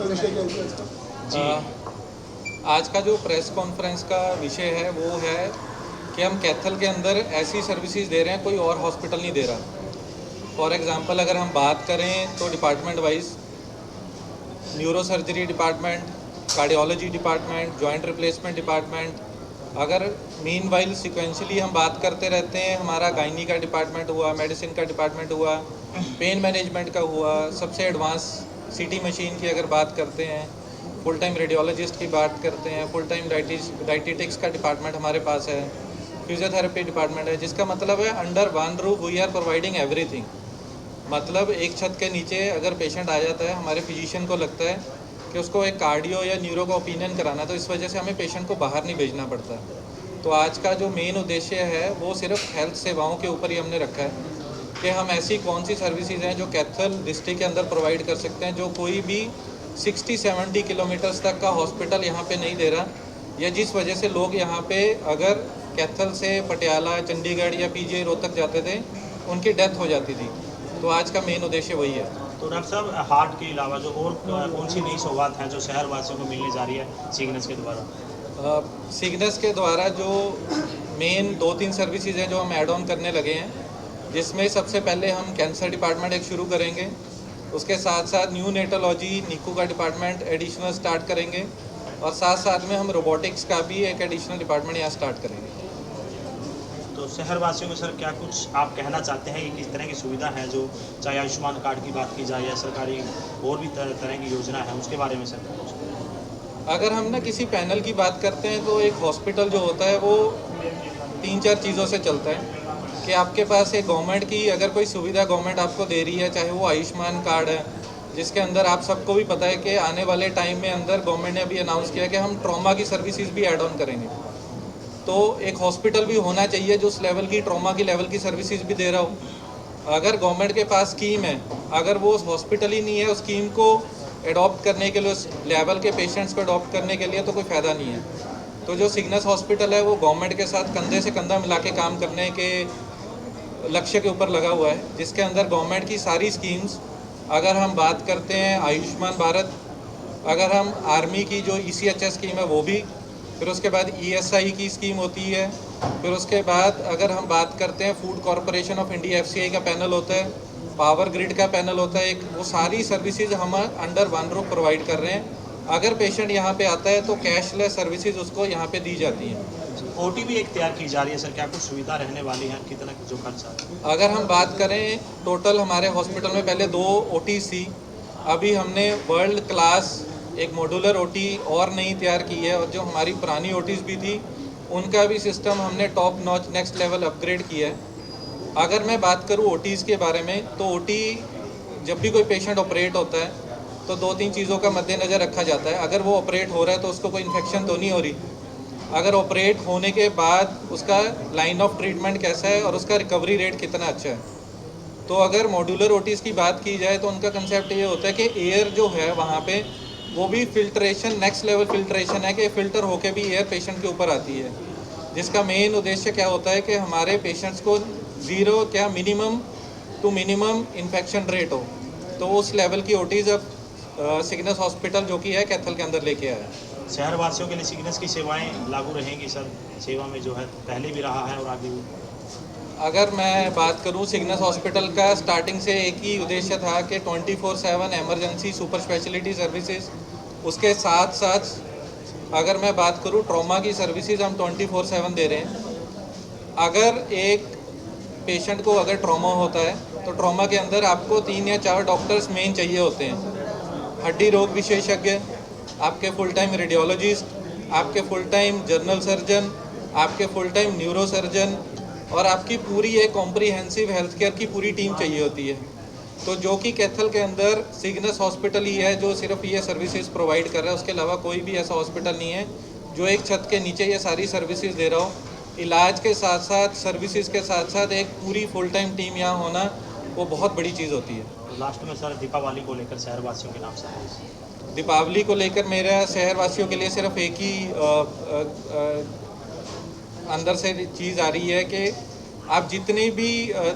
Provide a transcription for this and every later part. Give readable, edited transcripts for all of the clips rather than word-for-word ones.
विषय क्या है इसका? जी आज का जो प्रेस कॉन्फ्रेंस का विषय है वो है कि हम कैथल के अंदर ऐसी सर्विसेज दे रहे हैं कोई और हॉस्पिटल नहीं दे रहा। फॉर एग्जांपल अगर हम बात करें तो department wise neuro surgery department, cardiology department, joint replacement department, अगर मीन वाइल सिक्वेंशली हम बात करते रहते हैं, हमारा गायनी का डिपार्टमेंट हुआ, मेडिसिन का डिपार्टमेंट हुआ, पेन मैनेजमेंट का हुआ, सबसे एडवांस सीटी मशीन की अगर बात करते हैं, फुल टाइम रेडियोलॉजिस्ट की बात करते हैं, फुल टाइम डाइटिटिक्स का डिपार्टमेंट हमारे पास है, फिजियोथेरेपी डिपार्टमेंट है, जिसका मतलब है under one roof we are providing everything. मतलब एक छत के नीचे अगर पेशेंट आ जाता है, हमारे फिजिशियन को लगता है कि उसको एक कार्डियो या न्यूरो का ओपिनियन कराना, तो इस वजह से हमें पेशेंट को बाहर नहीं भेजना पड़ता। तो आज का जो मेन उद्देश्य है वो सिर्फ हेल्थ सेवाओं के ऊपर ही हमने रखा है कि हम ऐसी कौन सी सर्विसेज हैं जो कैथल डिस्ट्रिक्ट के अंदर प्रोवाइड कर सकते हैं, जो कोई भी 60-70 किलोमीटर्स तक का हॉस्पिटल यहाँ पे नहीं दे रहा, या जिस वजह से लोग यहाँ पे अगर कैथल से पटियाला, चंडीगढ़ या पीजीआई रोहतक जाते थे, उनकी डेथ हो जाती थी। तो आज का मेन उद्देश्य वही है। तो डॉक्टर साहब, हार्ट के अलावा जो और कौन सी नई सौगात है जो शहर वासियों को मिलने जा रही है सिग्नेस के द्वारा? सिग्नेस के द्वारा जो मेन 2-3 सर्विसेज हैं जो हम ऐड ऑन करने लगे हैं, जिसमें सबसे पहले हम कैंसर डिपार्टमेंट एक शुरू करेंगे, उसके साथ साथ न्यू नेटोलॉजी नीकू का डिपार्टमेंट एडिशनल स्टार्ट करेंगे, और साथ साथ में हम रोबोटिक्स का भी एक एडिशनल डिपार्टमेंट यहाँ स्टार्ट करेंगे। तो शहर वासियों को सर क्या कुछ आप कहना चाहते हैं कि किस तरह की सुविधा है, जो चाहे आयुष्मान कार्ड की बात की जाए या सरकारी और भी तरह की योजना है, उसके बारे में सर? अगर हम ना किसी पैनल की बात करते हैं तो एक हॉस्पिटल जो होता है वो 3-4 चीज़ों से चलता है कि आपके पास एक गवर्नमेंट की अगर कोई सुविधा गवर्नमेंट आपको दे रही है, चाहे वो आयुष्मान कार्ड है, जिसके अंदर आप सबको भी पता है कि आने वाले टाइम में अंदर गवर्नमेंट ने अभी अनाउंस किया कि हम ट्रॉमा की सर्विसेज भी ऐड ऑन करेंगे। तो एक हॉस्पिटल भी होना चाहिए जो उस लेवल की ट्रॉमा की लेवल की सर्विसेज भी दे रहा हो। अगर गवर्नमेंट के पास स्कीम है, अगर वो हॉस्पिटल ही नहीं है उस स्कीम को एडॉप्ट करने के लिए, उस लेवल के पेशेंट्स को एडॉप्ट करने के लिए, तो कोई फ़ायदा नहीं है। तो जो सिग्नेस हॉस्पिटल है वो गवर्नमेंट के साथ कंधे से कंधा मिला के काम करने के लक्ष्य के ऊपर लगा हुआ है, जिसके अंदर गवर्नमेंट की सारी स्कीम्स, अगर हम बात करते हैं आयुष्मान भारत, अगर हम आर्मी की जो ECHS स्कीम है वो भी, फिर उसके बाद ESI की स्कीम होती है, फिर उसके बाद अगर हम बात करते हैं food corporation of India FCI का पैनल होता है, पावर ग्रिड का पैनल होता है एक, वो सारी सर्विसेज हम अंडर वन रूफ प्रोवाइड कर रहे हैं। अगर पेशेंट यहाँ पे आता है तो कैशलेस सर्विसेज उसको यहाँ पे दी जाती हैं। OT भी एक तैयार की जा रही है सर, क्या कुछ सुविधा रहने वाली है, कितना जो खर्चा? अगर हम बात करें टोटल हमारे हॉस्पिटल में पहले 2 OT थी, अभी हमने वर्ल्ड क्लास एक मॉड्यूलर OT और नई तैयार की है, और जो हमारी पुरानी OTs भी थी उनका भी सिस्टम हमने top notch next level upgrade किया है। अगर मैं बात करूं OTs के बारे में, तो OT जब भी कोई पेशेंट ऑपरेट होता है तो 2-3 चीज़ों का मद्देनज़र रखा जाता है। अगर वो ऑपरेट हो रहा है तो उसको कोई इन्फेक्शन तो नहीं हो रही, अगर ऑपरेट होने के बाद उसका लाइन ऑफ ट्रीटमेंट कैसा है और उसका रिकवरी रेट कितना अच्छा है। तो अगर मॉड्यूलर OTs की बात की जाए तो उनका कंसेप्ट ये होता है कि एयर जो है वहाँ पे वो भी फिल्ट्रेशन नेक्स्ट लेवल फिल्ट्रेशन है कि फ़िल्टर होके भी एयर पेशेंट के ऊपर आती है, जिसका मेन उद्देश्य क्या होता है कि हमारे पेशेंट्स को ज़ीरो क्या minimum to minimum infection rate हो। तो उस लेवल की OTs अब सिग्नेस हॉस्पिटल जो कि है कैथल के अंदर लेके आया है। शहर वासियों के लिए सिग्नेस की सेवाएं लागू रहेंगी सर, सेवा में जो है पहले भी रहा है और आगे भी? अगर मैं बात करूं, सिग्नेस हॉस्पिटल का स्टार्टिंग से एक ही उद्देश्य था कि 24/7 एमरजेंसी सुपर स्पेशलिटी सर्विसेज, उसके साथ साथ अगर मैं बात करूं ट्रॉमा की सर्विसेज हम 24/7 दे रहे हैं। अगर एक पेशेंट को अगर ट्रॉमा होता है तो ट्रॉमा के अंदर आपको 3 या 4 डॉक्टर्स मेन चाहिए होते हैं। हड्डी रोग विशेषज्ञ, आपके फुल टाइम रेडियोलॉजिस्ट, आपके फुल टाइम जनरल सर्जन, आपके फुल टाइम न्यूरो सर्जन, और आपकी पूरी एक कॉम्प्रिहेंसिव हेल्थ केयर की पूरी टीम चाहिए होती है। तो जो कि कैथल के अंदर सिग्नेस हॉस्पिटल ही है जो सिर्फ ये सर्विसेज प्रोवाइड कर रहा है, उसके अलावा कोई भी ऐसा हॉस्पिटल नहीं है जो एक छत के नीचे ये सारी सर्विसेज दे रहा हो। इलाज के साथ साथ, सर्विसेज के साथ साथ एक पूरी फुल टाइम टीम यहाँ होना वो बहुत बड़ी चीज़ होती है। लास्ट में सर, दीपावली को लेकर शहर वासियों के नाम से? दीपावली को लेकर मेरा शहरवासियों के लिए सिर्फ एक ही अंदर से चीज़ आ रही है कि आप जितनी भी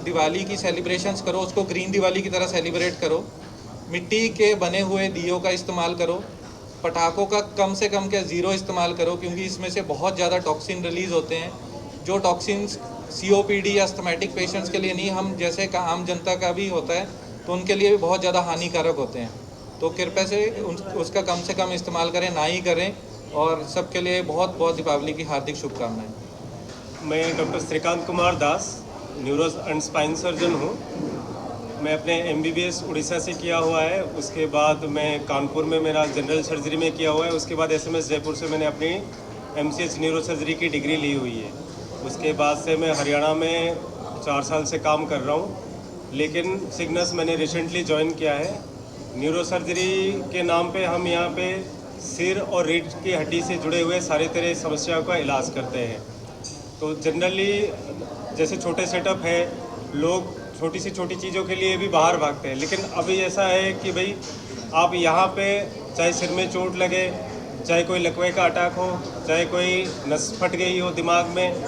दिवाली की सेलिब्रेशंस करो उसको ग्रीन दिवाली की तरह सेलिब्रेट करो। मिट्टी के बने हुए दियों का इस्तेमाल करो, पटाखों का कम से कम क्या ज़ीरो इस्तेमाल करो, क्योंकि इसमें से बहुत ज़्यादा टॉक्सिन रिलीज़ होते हैं, जो टॉक्सिन्स सीओपीडी या अस्थमैटिक पेशेंट्स के लिए नहीं, हम जैसे का आम जनता का भी होता है तो उनके लिए भी बहुत ज़्यादा हानिकारक होते हैं। तो कृपया से उसका कम से कम इस्तेमाल करें, ना ही करें। और सबके लिए बहुत बहुत दीपावली की हार्दिक शुभकामनाएं। मैं doctor Shrikant Kumar Das, neuro and spine surgeon हूँ। मैं अपने MBBS उड़ीसा से किया हुआ है, उसके बाद मैं कानपुर में मेरा जनरल सर्जरी में किया हुआ है, उसके बाद SMS जयपुर से मैंने अपनी MCH न्यूरो सर्जरी की डिग्री ली हुई है। उसके बाद से मैं हरियाणा में 4 साल से काम कर रहा हूँ, लेकिन सिग्नस मैंने रिसेंटली ज्वाइन किया है। न्यूरो सर्जरी के नाम पे हम यहाँ पे सिर और रीढ़ की हड्डी से जुड़े हुए सारे तरह समस्याओं का इलाज करते हैं। तो जनरली जैसे छोटे सेटअप है, लोग छोटी से छोटी चीज़ों के लिए भी बाहर भागते हैं, लेकिन अभी ऐसा है कि भाई आप यहाँ पे चाहे सिर में चोट लगे, चाहे कोई लकवे का अटैक हो, चाहे कोई नस फट गई हो दिमाग में,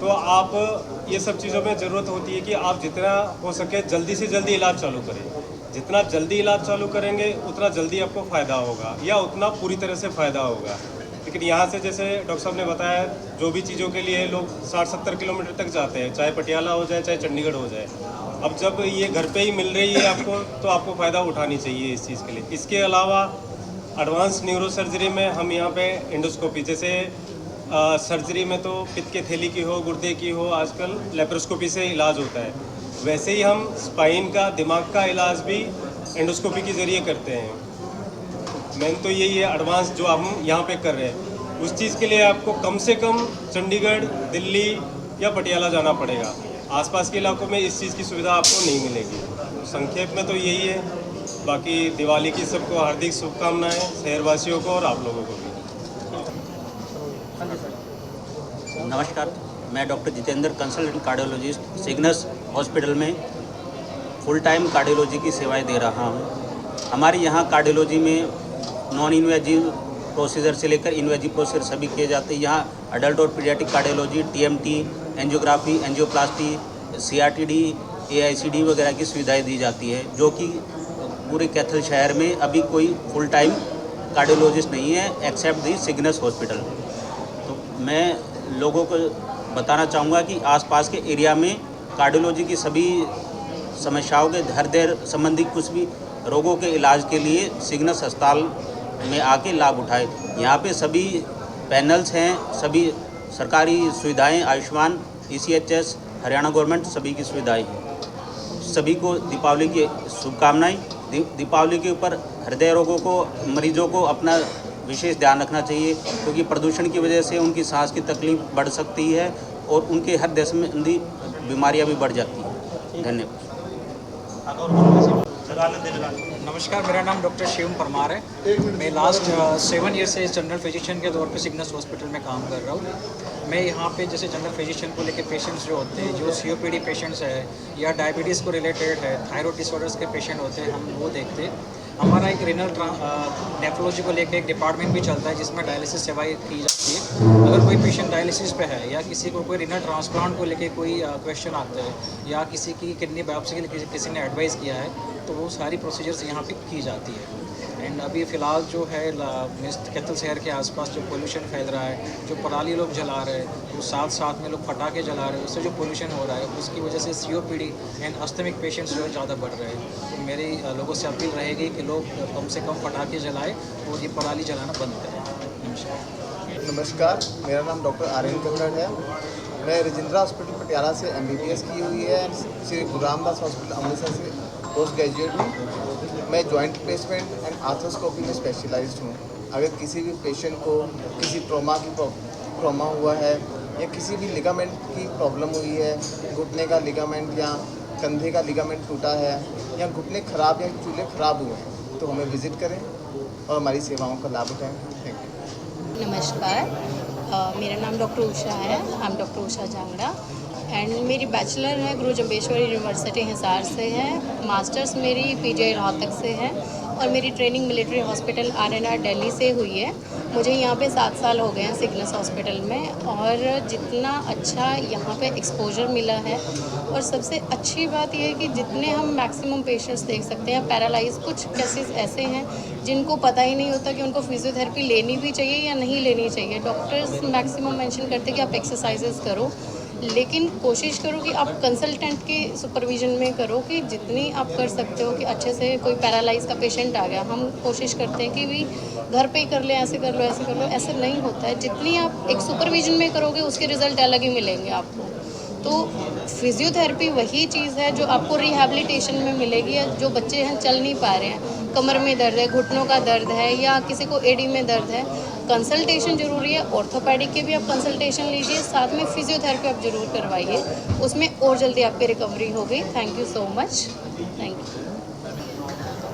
तो आप ये सब चीज़ों में ज़रूरत होती है कि आप जितना हो सके जल्दी से जल्दी इलाज चालू करें। जितना जल्दी इलाज चालू करेंगे उतना जल्दी आपको फ़ायदा होगा, या उतना पूरी तरह से फ़ायदा होगा। लेकिन यहाँ से जैसे डॉक्टर साहब ने बताया, जो भी चीज़ों के लिए लोग 60-70 किलोमीटर तक जाते हैं, चाहे पटियाला हो जाए चाहे चंडीगढ़ हो जाए, अब जब ये घर पे ही मिल रही है आपको, तो आपको फ़ायदा उठानी चाहिए इस चीज़ के लिए। इसके अलावा एडवांस न्यूरो सर्जरी में हम यहाँ पे एंडोस्कोपी, जैसे सर्जरी में तो पित्त के थैली की हो, गुर्दे की हो, आजकल लेप्रोस्कोपी से इलाज होता है, वैसे ही हम स्पाइन का, दिमाग का इलाज भी एंडोस्कोपी के ज़रिए करते हैं। मेन तो यही है एडवांस जो हम यहाँ पे कर रहे हैं, उस चीज़ के लिए आपको कम से कम चंडीगढ़, दिल्ली या पटियाला जाना पड़ेगा। आसपास के इलाकों में इस चीज़ की सुविधा आपको नहीं मिलेगी। तो संक्षेप में तो यही है। बाकी दिवाली की सबको हार्दिक शुभकामनाएं, शहरवासियों को और आप लोगों को भी। नमस्कार, मैं doctor Jitendra, consultant cardiologist, Cygnus hospital में फुल टाइम कार्डियोलॉजी की सेवाएं दे रहा हूं। हमारे यहाँ कार्डियोलॉजी में नॉन इन्वेजिव प्रोसीजर से लेकर इन्वेजिव प्रोसीजर सभी किए जाते हैं। यहाँ अडल्ट और paediatric cardiology, TMT, angiography, angioplasty, CRTD, AICD वगैरह की सुविधाएं दी जाती है, जो कि पूरे कैथल शहर में अभी कोई फुल टाइम कार्डियोलॉजिस्ट नहीं है एक्सेप्ट दी सिग्नस हॉस्पिटल। तो मैं लोगों को बताना चाहूँगा कि आसपास के एरिया में कार्डियोलॉजी की सभी समस्याओं के, हृदय संबंधी कुछ भी रोगों के इलाज के लिए सिग्नस अस्पताल में आके लाभ उठाए। यहाँ पे सभी पैनल्स हैं, सभी सरकारी सुविधाएं, आयुष्मान, ECHS, हरियाणा गवर्नमेंट, सभी की सुविधाएं हैं। सभी को दीपावली की शुभकामनाएं। दीपावली के ऊपर हृदय रोगों को, मरीजों को अपना विशेष ध्यान रखना चाहिए, क्योंकि प्रदूषण की वजह से उनकी सांस की तकलीफ बढ़ सकती है और उनके हृदय संबंधी बीमारियां भी बढ़ जाती हैं। धन्यवाद। नमस्कार, मेरा नाम डॉक्टर शिवम परमार है। मैं लास्ट 7 ईयर से जनरल फिजिशियन के तौर पे सिग्नस हॉस्पिटल में काम कर रहा हूँ। मैं यहाँ पे जैसे जनरल फिजिशियन को लेकर पेशेंट्स जो होते हैं, जो COPD पेशेंट्स है या डायबिटीज़ को रिलेटेड है, थायराइड डिसऑर्डर्स के पेशेंट होते हैं, हम वो देखते हैं। हमारा एक रीनल नेफ्रोलॉजी को लेकर एक डिपार्टमेंट भी चलता है, जिसमें डायलिसिस सेवाएं की जाती है। अगर कोई पेशेंट डायलिसिस पे है या किसी को कोई रीनल ट्रांसप्लांट को लेकर कोई क्वेश्चन आता है, या किसी की किडनी बायोप्सी के लिए किसी ने एडवाइस किया है, तो वो सारी प्रोसीजर्स यहाँ पे की जाती है। एंड अभी फ़िलहाल जो है कैथल शहर के आसपास जो पोल्यूशन फैल रहा है, जो पराली लोग जला रहे हैं, वो साथ में लोग पटाखे जला रहे हैं, उससे जो पोल्यूशन हो रहा है, उसकी वजह से COPD एंड अस्थमिक पेशेंट्स जो है ज़्यादा बढ़ रहे हैं। तो मेरी लोगों से अपील रहेगी कि लोग कम से कम पटाखे जलाएँ और ये पराली जलाना बंद करें। नमस्कार, मेरा नाम डॉक्टर आर्यन कक्कड़ है। मैं रजिंद्रा हॉस्पिटल पटियाला से MBBS की हुई है, श्री गुरु रामदास हॉस्पिटल अमृतसर से पोस्ट ग्रेजुएट हूँ। मैं जॉइंट रिप्लेसमेंट एंड आर्थ्रोस्कोपी में स्पेशलाइज्ड हूँ। अगर किसी भी पेशेंट को किसी ट्रॉमा हुआ है या किसी भी लिगामेंट की प्रॉब्लम हुई है, घुटने का लिगामेंट या कंधे का लिगामेंट टूटा है या घुटने ख़राब या चूल्हे ख़राब हुए हैं, तो हमें विज़िट करें और हमारी सेवाओं का लाभ उठाएँ। Thank you. नमस्कार, मेरा नाम डॉक्टर उषा है। I am doctor Usha Jangra and मेरी बैचलर है गुरु जम्बेश्वर यूनिवर्सिटी हिसार से है। मास्टर्स मेरी PGI रोहतक से है और मेरी training military hospital RNR Delhi से हुई है। मुझे यहाँ पे 7 साल हो गए हैं सिग्नस हॉस्पिटल में, और जितना अच्छा यहाँ पे एक्सपोजर मिला है, और सबसे अच्छी बात यह है कि जितने हम मैक्सिमम पेशेंट्स देख सकते हैं पैरालाइज, कुछ केसेस ऐसे हैं जिनको पता ही नहीं होता कि उनको फिजियोथेरेपी लेनी भी चाहिए या नहीं लेनी चाहिए। डॉक्टर्स मैक्सिमम मेंशन करते हैं कि आप एक्सरसाइजेस करो, लेकिन कोशिश करो कि आप कंसल्टेंट के सुपरविजन में करो कि जितनी आप कर सकते हो कि अच्छे से। कोई पैरालाइज का पेशेंट आ गया, हम कोशिश करते हैं कि भी घर पे ही कर ले, ऐसे कर लो ऐसे कर लो, ऐसे नहीं होता है। जितनी आप एक सुपरविजन में करोगे उसके रिजल्ट अलग ही मिलेंगे आपको। तो फिजियोथेरेपी वही चीज़ है जो आपको रिहैबिलिटेशन में मिलेगी। जो बच्चे हैं चल नहीं पा रहे हैं, कमर में दर्द है, घुटनों का दर्द है, या किसी को एडी में दर्द है, कंसल्टेशन ज़रूरी है। ऑर्थोपेडिक के भी आप कंसल्टेशन लीजिए, साथ में फिजियोथेरेपी आप ज़रूर करवाइए, उसमें और जल्दी आपकी रिकवरी होगी। Thank you so much. Thank you.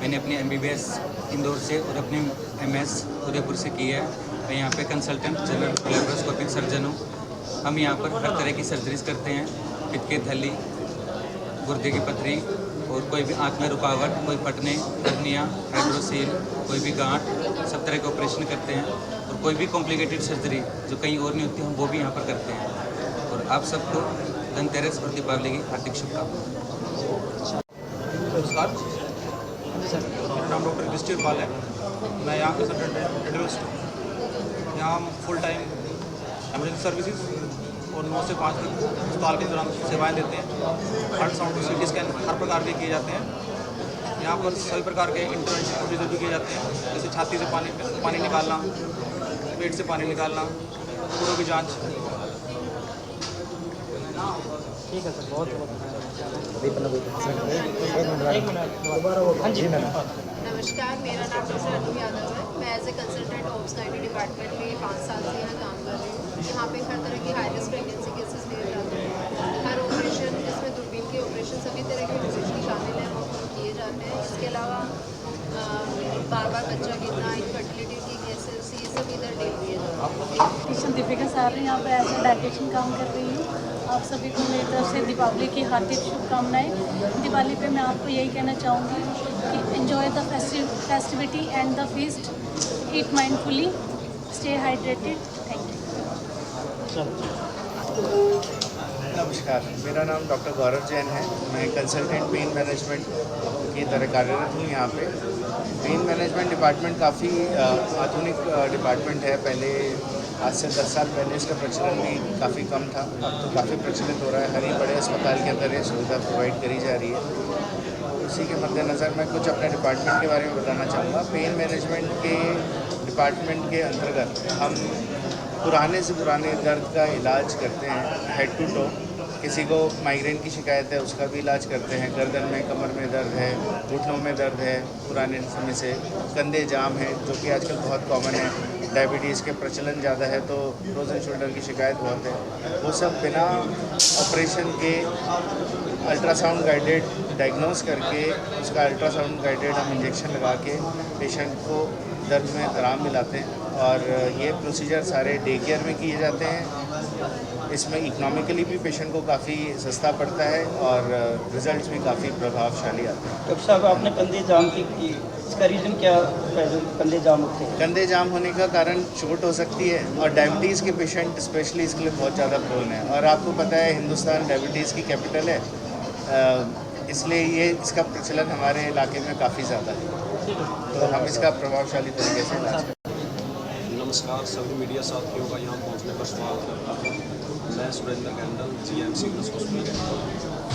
मैंने अपनी MBBS इंदौर से और अपनी MS उदयपुर से की है। मैं यहाँ पे कंसल्टेंट जनरल लेप्रोस्कोपिक सर्जन हूँ। हम यहाँ पर हर तरह की सर्जरीज करते हैं, पित्त की थैली, गुर्दे की पथरी, और कोई भी आँख में रुकावट, कोई फटने, हर्निया, हाइड्रोसील, कोई भी गांठ, सब तरह के ऑपरेशन करते हैं। और कोई भी कॉम्प्लिकेटेड सर्जरी जो कहीं और नहीं होती हम वो भी यहाँ पर करते हैं। और आप सबको धनतेरस और दीपावली की हार्दिक शुभकामनाएं। नमस्कार सर, मेरा नाम डॉक्टर युधिष्ठिर पाल है। मैं यहाँ कंसल्टेंट एडवेस्ट हूँ। यहाँ हम फुल टाइम एमरजेंसी सर्विसेज और 9 से 5 तक अस्पताल के दौरान सेवाएं देते हैं। अल्ट्रासाउंड, CT स्कैन हर प्रकार के किए जाते हैं। यहाँ पर सभी प्रकार के इंटरवेंशन प्रोसीजर भी किए जाते हैं, जैसे छाती से पानी निकालना, पेट से पानी निकालना, खूनों की जाँच। ठीक है सर, बहुत नमस्कार, मेरा नाम डॉक्टर अनु यादव है। मैं as a consultant obs gynae department में 5 साल से यहाँ काम कर रही हूँ। यहाँ पे हर तरह की हाई रिस्क प्रेगनेंसी केसेस लिए जाते हैं। हर ऑपरेशन, जिसमें दूरबीन के ऑपरेशन, सभी तरह के ऑपरेशन शामिल हैं, वो किए जाते हैं। इसके अलावा बार बार बच्चा गिरना, इनफर्टिलिटी की केसेस, ये सब इधर डील किए जाते हैं। टीचर दीपिका साहब, यहाँ पर एज ए डाइटिशियन काम कर रही हूँ। आप सभी को मेरी तरफ से दीपावली की हार्दिक शुभकामनाएं। दिवाली पे मैं आपको यही कहना चाहूँगी कि enjoy the festivity and the feast, eat mindfully, stay hydrated. Thank you. नमस्कार, मेरा नाम डॉक्टर गौरव जैन है। मैं कंसल्टेंट पेन मैनेजमेंट की तरह कार्यरत हूँ यहाँ पे। पेन मैनेजमेंट डिपार्टमेंट काफ़ी आधुनिक डिपार्टमेंट है। पहले आज से 10 साल पहले इसका प्रचलन भी काफ़ी कम था, अब तो काफ़ी प्रचलित हो रहा है। हर ही बड़े अस्पताल के अंदर ये सुविधा प्रोवाइड करी जा रही है। उसी के मद्देनज़र मैं कुछ अपने डिपार्टमेंट के बारे में बताना चाहूँगा। पेन मैनेजमेंट के डिपार्टमेंट के अंतर्गत हम पुराने से पुराने दर्द का इलाज करते हैं, हेड टू टो। किसी को माइग्रेन की शिकायत है उसका भी इलाज करते हैं। गर्दन में, कमर में दर्द है, घुटनों में दर्द है, पुराने समय से कंधे जाम है जो कि आजकल बहुत कॉमन है। डायबिटीज़ के प्रचलन ज़्यादा है तो फ्रोजन शोल्डर की शिकायत बहुत है। वो सब बिना ऑपरेशन के अल्ट्रासाउंड गाइडेड डायग्नोस करके उसका अल्ट्रासाउंड गाइडेड हम इंजेक्शन लगा के पेशेंट को दर्द में आराम दिलाते हैं। और ये प्रोसीजर सारे डे केयर में किए जाते हैं। इसमें इकोनॉमिकली भी पेशेंट को काफ़ी सस्ता पड़ता है और रिजल्ट्स भी काफ़ी प्रभावशाली आते हैं। डॉक्टर साहब, आपने कंधे जाम की इसका रीज़न क्या है जो कंधे जाम होते हैं? कंधे जाम होने का कारण चोट हो सकती है, और डायबिटीज़ के पेशेंट स्पेशली इसके लिए बहुत ज़्यादा प्रोन है। और आपको पता है हिंदुस्तान डायबिटीज़ की कैपिटल है, इसलिए ये इसका प्रचलन हमारे इलाके में काफ़ी ज़्यादा है, तो हम इसका प्रभावशाली तरीके से इलाज करते हैं। नमस्कार, सभी मीडिया साथियों का यहाँ पहुँचने पर स्वागत करता हूँ। मैं Surendra candle, GM Cygnus hospital.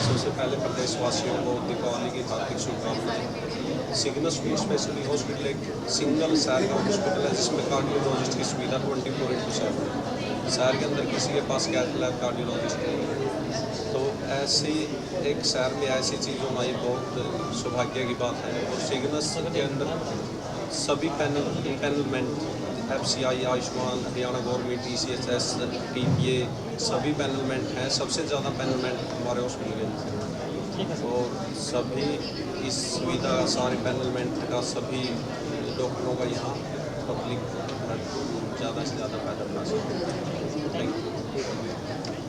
सबसे पहले प्रदेशवासियों को दीपावली की हार्दिक शुभकामनाएं। सिग्नस स्पेशलिटी हॉस्पिटल एक सिंगल शहर का हॉस्पिटल है जिसमें कार्डियोलॉजिस्ट की सुविधा 24/7 शहर के अंदर किसी के पास कैथ लैब कार्डियोलॉजिस्ट नहीं। तो ऐसी एक शहर में ऐसी चीज़ होना ये बहुत सौभाग्य की बात है। और सिग्नस के अंदर सभी पैनलमेंट FCI, Ayushman, Haryana government, TCHS, TPA सभी पैनलमेंट हैं। सबसे ज़्यादा पैनलमेंट हमारे हॉस्पिटल के अंदर, और सभी इस सुविधा सारे पैनलमेंट का सभी डॉक्टरों का यहाँ पब्लिक ज़्यादा से ज़्यादा फायदा उठा सकते हैं। Thank you.